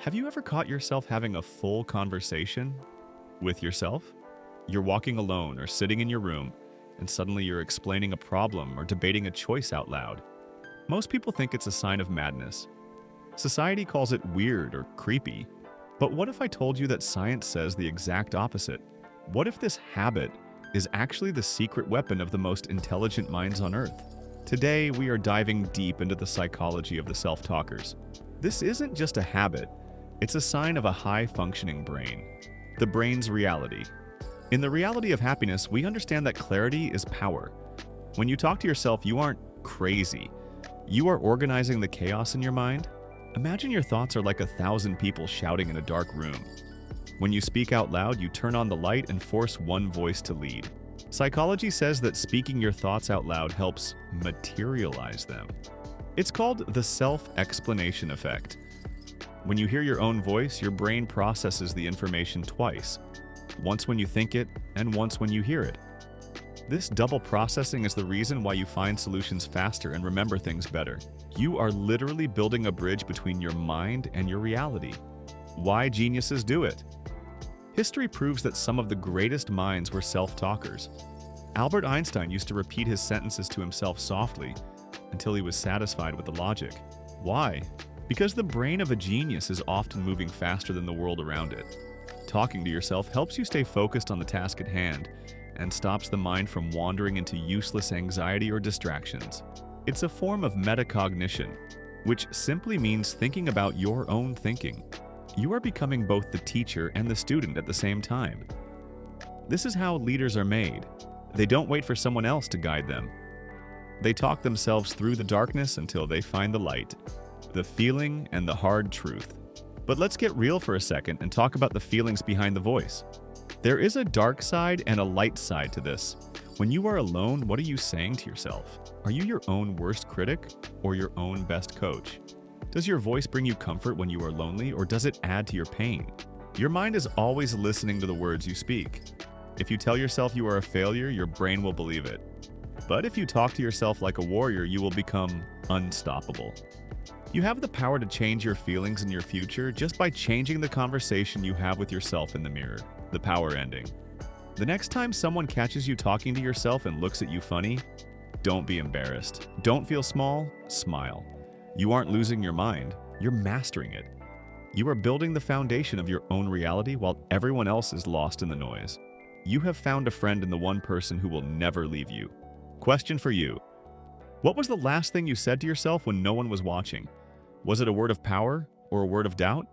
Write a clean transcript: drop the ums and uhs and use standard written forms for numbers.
Have you ever caught yourself having a full conversation with yourself? You're walking alone or sitting in your room, and suddenly you're explaining a problem or debating a choice out loud. Most people think it's a sign of madness. Society calls it weird or creepy. But what if I told you that science says the exact opposite? What if this habit is actually the secret weapon of the most intelligent minds on Earth? Today, we are diving deep into the psychology of the self-talkers. This isn't just a habit. It's a sign of a high-functioning brain. The brain's reality. In the reality of happiness, we understand that clarity is power. When you talk to yourself, you aren't crazy. You are organizing the chaos in your mind. Imagine your thoughts are like 1,000 people shouting in a dark room. When you speak out loud, you turn on the light and force one voice to lead. Psychology says that speaking your thoughts out loud helps materialize them. It's called the self-explanation effect. When you hear your own voice, your brain processes the information twice. Once when you think it, and once when you hear it. This double processing is the reason why you find solutions faster and remember things better. You are literally building a bridge between your mind and your reality. Why geniuses do it? History proves that some of the greatest minds were self-talkers. Albert Einstein used to repeat his sentences to himself softly until he was satisfied with the logic. Why? Because the brain of a genius is often moving faster than the world around it. Talking to yourself helps you stay focused on the task at hand and stops the mind from wandering into useless anxiety or distractions. It's a form of metacognition, which simply means thinking about your own thinking. You are becoming both the teacher and the student at the same time. This is how leaders are made. They don't wait for someone else to guide them. They talk themselves through the darkness until they find the light, the feeling, and the hard truth. But let's get real for a second and talk about the feelings behind the voice. There is a dark side and a light side to this. When you are alone, what are you saying to yourself? Are you your own worst critic or your own best coach? Does your voice bring you comfort when you are lonely, or does it add to your pain? Your mind is always listening to the words you speak. If you tell yourself you are a failure, your brain will believe it. But if you talk to yourself like a warrior, you will become unstoppable. You have the power to change your feelings and your future just by changing the conversation you have with yourself in the mirror. The power ending. The next time someone catches you talking to yourself and looks at you funny, don't be embarrassed. Don't feel small, smile. You aren't losing your mind, you're mastering it. You are building the foundation of your own reality while everyone else is lost in the noise. You have found a friend in the one person who will never leave you. Question for you. What was the last thing you said to yourself when no one was watching? Was it a word of power or a word of doubt?